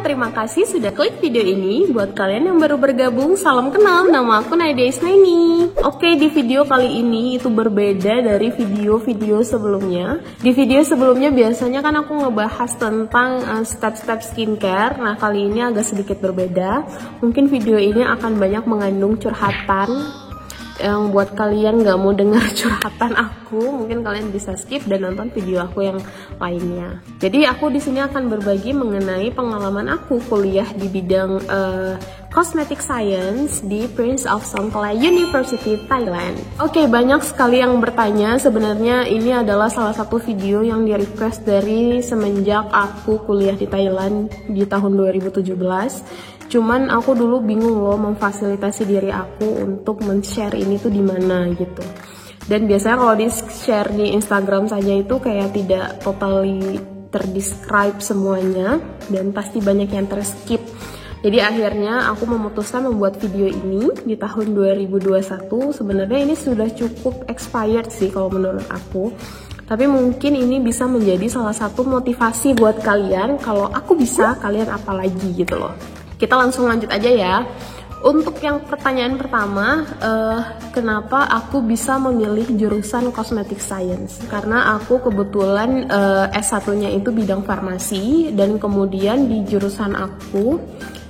terima kasih sudah klik video ini. Buat kalian yang baru bergabung, salam kenal, nama aku Nadia Isnaini. Oke, di video kali ini itu berbeda dari video-video sebelumnya. Di video sebelumnya biasanya kan aku ngebahas tentang step-step skincare. Nah, kali ini agak sedikit berbeda. Mungkin video ini akan banyak mengandung curhatan. Yang buat kalian nggak mau dengar curhatan aku, mungkin kalian bisa skip dan nonton video aku yang lainnya. Jadi aku di sini akan berbagi mengenai pengalaman aku kuliah di bidang Cosmetic Science di Prince of Songkla University, Thailand. Oke, banyak sekali yang bertanya. Sebenarnya ini adalah salah satu video yang di request dari semenjak aku kuliah di Thailand di tahun 2017. Cuman aku dulu bingung loh memfasilitasi diri aku untuk men-share ini tuh di mana gitu. Dan biasanya kalau di-share di Instagram saja itu kayak tidak totally terdescribe semuanya dan pasti banyak yang terskip. Jadi akhirnya aku memutuskan membuat video ini di tahun 2021. Sebenarnya ini sudah cukup expired sih kalau menurut aku. Tapi mungkin ini bisa menjadi salah satu motivasi buat kalian. Kalau aku bisa, kalian apa lagi gitu loh. Kita langsung lanjut aja ya. Untuk yang pertanyaan pertama, kenapa aku bisa memilih jurusan Cosmetic Science? Karena aku kebetulan S1-nya itu bidang farmasi, dan kemudian di jurusan aku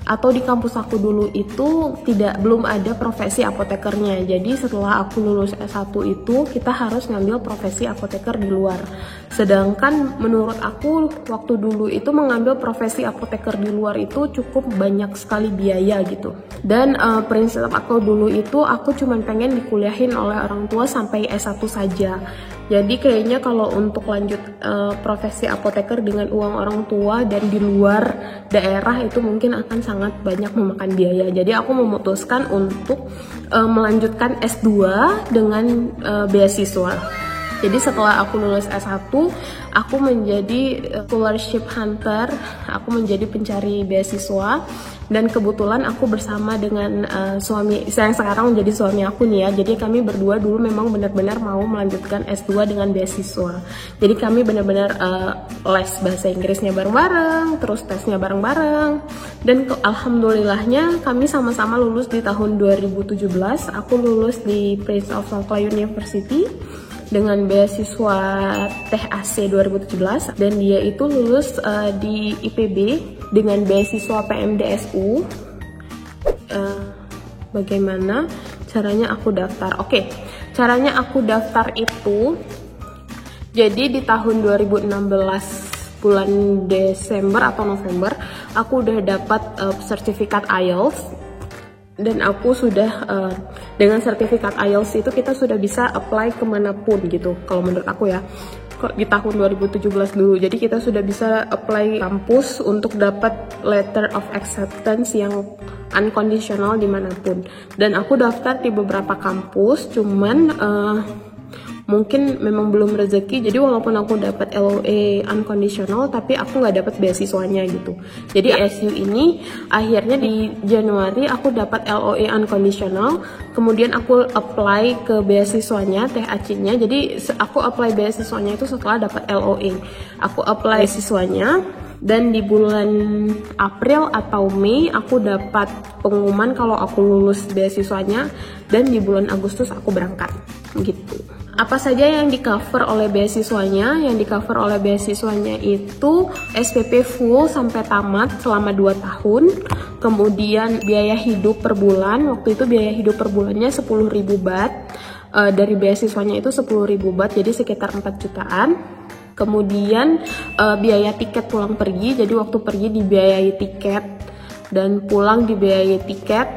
atau di kampus aku dulu itu belum ada profesi apotekernya. Jadi setelah aku lulus S1 itu kita harus ngambil profesi apoteker di luar. Sedangkan menurut aku waktu dulu itu mengambil profesi apoteker di luar itu cukup banyak sekali biaya gitu. Dan prinsip aku dulu itu aku cuma pengen dikuliahin oleh orang tua sampai S1 saja. Jadi kayaknya kalau untuk lanjut profesi apoteker dengan uang orang tua dan di luar daerah itu mungkin akan sangat banyak memakan biaya. Jadi aku memutuskan untuk melanjutkan S2 dengan beasiswa. Jadi setelah aku lulus S1, aku menjadi scholarship hunter, aku menjadi pencari beasiswa. Dan kebetulan aku bersama dengan suami yang sekarang menjadi suami aku nih ya. Jadi kami berdua dulu memang benar-benar mau melanjutkan S2 dengan beasiswa. Jadi kami benar-benar les bahasa Inggrisnya bareng-bareng, terus tesnya bareng-bareng. Dan alhamdulillahnya kami sama-sama lulus di tahun 2017. Aku lulus di Prince of Songkla University dengan beasiswa THC 2017, dan dia itu lulus di IPB dengan beasiswa PMDSU. Bagaimana caranya aku daftar? Oke, caranya aku daftar itu jadi di tahun 2016 bulan Desember atau November aku udah dapat sertifikat IELTS. Dan aku sudah dengan sertifikat IELTS itu kita sudah bisa apply kemanapun gitu kalau menurut aku ya, di tahun 2017 dulu. Jadi kita sudah bisa apply kampus untuk dapat letter of acceptance yang unconditional dimanapun. Dan aku daftar di beberapa kampus, cuman mungkin memang belum rezeki. Jadi walaupun aku dapat LOA unconditional, tapi aku nggak dapat beasiswanya gitu. Jadi SU ini akhirnya di Januari aku dapat LOA unconditional, kemudian aku apply ke beasiswanya THC-nya. Jadi aku apply beasiswanya itu setelah dapat LOA. Aku apply beasiswanya, dan di bulan April atau Mei aku dapat pengumuman kalau aku lulus beasiswanya, dan di bulan Agustus aku berangkat gitu. Apa saja yang di cover oleh beasiswanya? Yang di cover oleh beasiswanya itu SPP full sampai tamat selama 2 tahun. Kemudian biaya hidup per bulan, waktu itu biaya hidup per bulannya 10.000 baht. Dari beasiswanya itu 10.000 baht, jadi sekitar 4 jutaan. Kemudian biaya tiket pulang pergi, jadi waktu pergi dibiayai tiket dan pulang dibiayai tiket.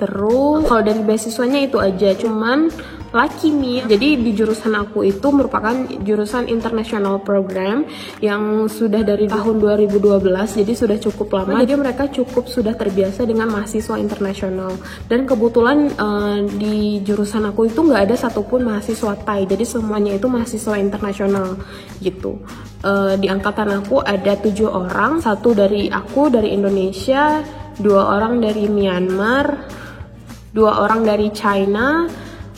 Terus kalau dari beasiswanya itu aja, cuman laki nih. Jadi di jurusan aku itu merupakan jurusan international program yang sudah dari tahun 2012, jadi sudah cukup lama. Jadi mereka cukup sudah terbiasa dengan mahasiswa internasional. Dan kebetulan di jurusan aku itu nggak ada satupun mahasiswa Thai, jadi semuanya itu mahasiswa internasional gitu. Di angkatan aku ada 7 orang, 1 dari aku dari Indonesia, 2 orang dari Myanmar, 2 orang dari China,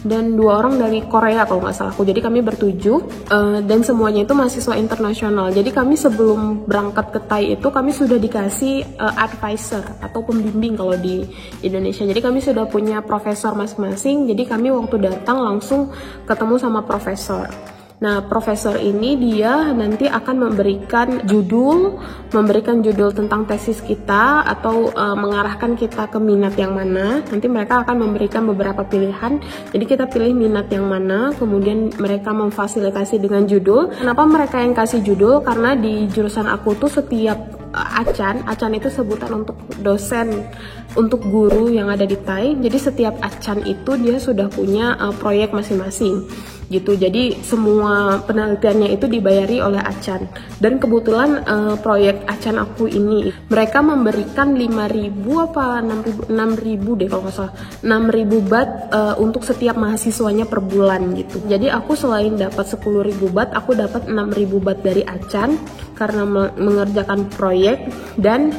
dan 2 orang dari Korea kalau nggak salah aku. Jadi kami bertujuh, dan semuanya itu mahasiswa internasional. Jadi kami sebelum berangkat ke Thai itu kami sudah dikasih advisor atau pembimbing kalau di Indonesia. Jadi kami sudah punya profesor masing-masing. Jadi kami waktu datang langsung ketemu sama profesor. Nah, profesor ini dia nanti akan memberikan judul tentang tesis kita atau mengarahkan kita ke minat yang mana. Nanti mereka akan memberikan beberapa pilihan. Jadi kita pilih minat yang mana, kemudian mereka memfasilitasi dengan judul. Kenapa mereka yang kasih judul? Karena di jurusan aku tuh setiap acan itu sebutan untuk dosen, untuk guru yang ada di Thai. Jadi setiap acan itu dia sudah punya proyek masing-masing gitu. Jadi semua penelitiannya itu dibayari oleh acan. Dan kebetulan proyek acan aku ini mereka memberikan 5.000 apa 6.000 deh kalau nggak salah, 6.000 baht untuk setiap mahasiswanya per bulan gitu. Jadi aku selain dapat 10.000 baht, aku dapat 6.000 baht dari acan karena mengerjakan proyek, dan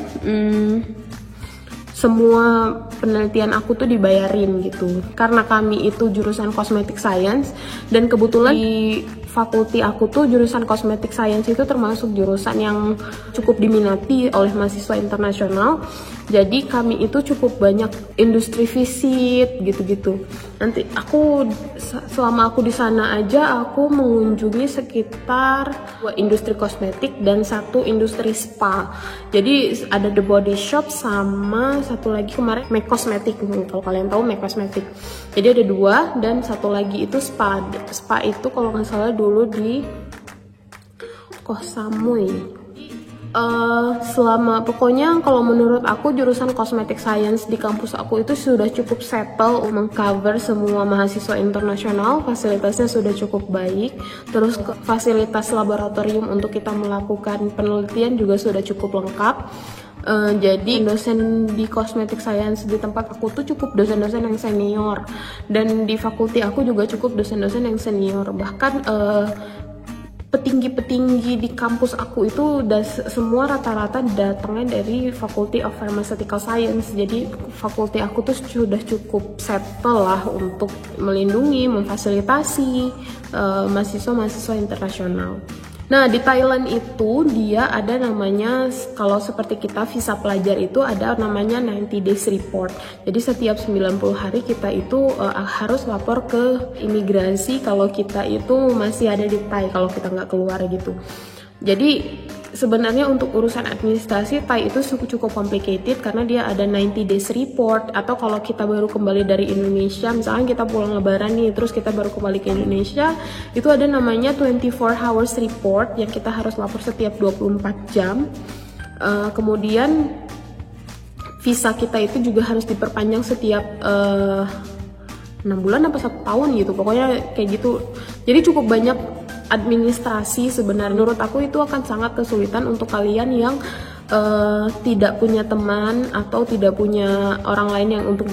semua penelitian aku tuh dibayarin gitu. Karena kami itu jurusan cosmetic science, dan kebetulan di fakulti aku tuh jurusan cosmetic science itu termasuk jurusan yang cukup diminati oleh mahasiswa internasional. Jadi kami itu cukup banyak industri visit gitu-gitu. Nanti aku selama aku di sana aja aku mengunjungi sekitar 2 industri kosmetik dan 1 industri spa. Jadi ada The Body Shop sama satu lagi kemarin Make Cosmetic, kalau kalian tahu Make Cosmetic. Jadi ada 2 dan satu lagi itu spa. Spa itu kalau nggak salah dulu di Koh Samui. Selama pokoknya kalau menurut aku jurusan cosmetic science di kampus aku itu sudah cukup settle mengcover semua mahasiswa internasional. Fasilitasnya sudah cukup baik, terus fasilitas laboratorium untuk kita melakukan penelitian juga sudah cukup lengkap. Jadi dosen di cosmetic science di tempat aku tuh cukup dosen-dosen yang senior, dan di fakulti aku juga cukup dosen-dosen yang senior. Bahkan petinggi-petinggi di kampus aku itu semua rata-rata datangnya dari Faculty of Pharmaceutical Science. Jadi fakulti aku tuh sudah cukup settle lah untuk melindungi, memfasilitasi mahasiswa-mahasiswa internasional. Nah, di Thailand itu dia ada namanya, kalau seperti kita visa pelajar itu ada namanya 90 days report. Jadi setiap 90 hari kita itu harus lapor ke imigrasi kalau kita itu masih ada di Thai, kalau kita nggak keluar gitu. Jadi sebenarnya untuk urusan administrasi Thai itu cukup complicated karena dia ada 90 days report. Atau kalau kita baru kembali dari Indonesia, misalnya kita pulang lebaran nih terus kita baru kembali ke Indonesia, itu ada namanya 24 hours report yang kita harus lapor setiap 24 jam. Kemudian visa kita itu juga harus diperpanjang setiap 6 bulan apa 1 tahun gitu, pokoknya kayak gitu. Jadi cukup banyak administrasi sebenarnya. Menurut aku itu akan sangat kesulitan untuk kalian yang tidak punya teman atau tidak punya orang lain yang untuk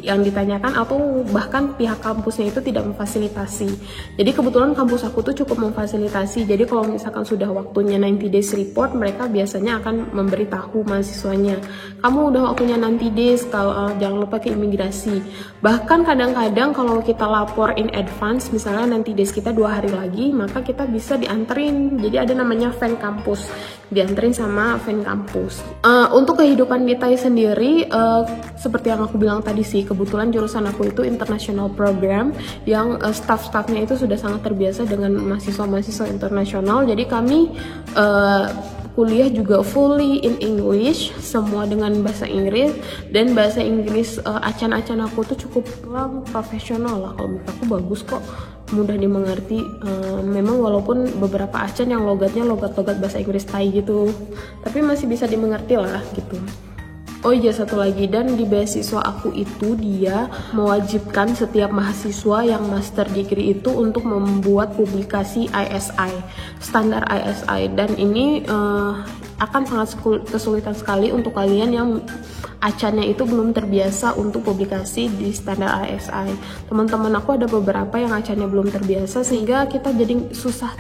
yang ditanyakan, atau bahkan pihak kampusnya itu tidak memfasilitasi. Jadi kebetulan kampus aku tuh cukup memfasilitasi. Jadi kalau misalkan sudah waktunya 90 days report, mereka biasanya akan memberitahu mahasiswanya, kamu udah waktunya 90 days, kalau jangan lupa ke imigrasi. Bahkan kadang-kadang kalau kita lapor in advance, misalnya 90 days kita 2 hari lagi, maka kita bisa dianterin. Jadi ada namanya van kampus, dianterin sama van kampus. Untuk kehidupan di Thai sendiri, seperti yang aku bilang tadi sih, kebetulan jurusan aku itu international program yang staff-staffnya itu sudah sangat terbiasa dengan mahasiswa-mahasiswa internasional. Jadi kami kuliah juga fully in English, semua dengan bahasa Inggris, dan bahasa Inggris acan-acan aku tuh cukup profesional lah, kalau menurut aku bagus kok, mudah dimengerti. Memang walaupun beberapa acan yang logatnya logat-logat bahasa Inggris Thai gitu, tapi masih bisa dimengerti lah gitu. Oh iya, satu lagi, dan di beasiswa aku itu dia mewajibkan setiap mahasiswa yang master degree itu untuk membuat publikasi ISI, standar ISI, dan ini akan sangat kesulitan sekali untuk kalian yang acannya itu belum terbiasa untuk publikasi di standar ISI. Teman-teman aku ada beberapa yang acannya belum terbiasa, sehingga kita jadi susah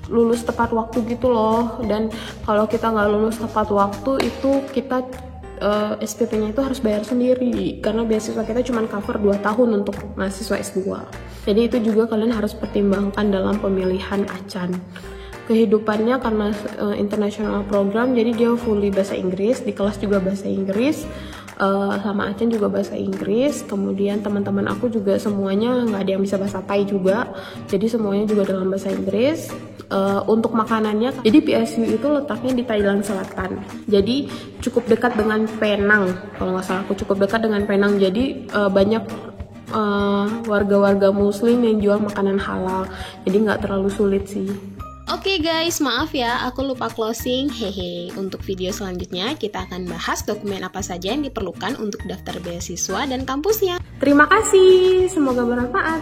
lulus tepat waktu gitu loh. Dan kalau kita nggak lulus tepat waktu itu kita SPP-nya itu harus bayar sendiri karena beasiswa kita cuma cover 2 tahun untuk mahasiswa S2. Jadi itu juga kalian harus pertimbangkan dalam pemilihan ACAN. Kehidupannya karena international program, jadi dia fully bahasa Inggris, di kelas juga bahasa Inggris, sama ACAN juga bahasa Inggris. Kemudian teman-teman aku juga semuanya nggak ada yang bisa bahasa Thai juga, jadi semuanya juga dalam bahasa Inggris. Untuk makanannya, jadi PSU itu letaknya di Thailand Selatan, jadi cukup dekat dengan Penang, kalau nggak salah aku cukup dekat dengan Penang, jadi banyak warga-warga muslim yang jual makanan halal, jadi nggak terlalu sulit sih. Oke guys, maaf ya, aku lupa closing. Hehe. Untuk video selanjutnya, kita akan bahas dokumen apa saja yang diperlukan untuk daftar beasiswa dan kampusnya. Terima kasih, semoga bermanfaat.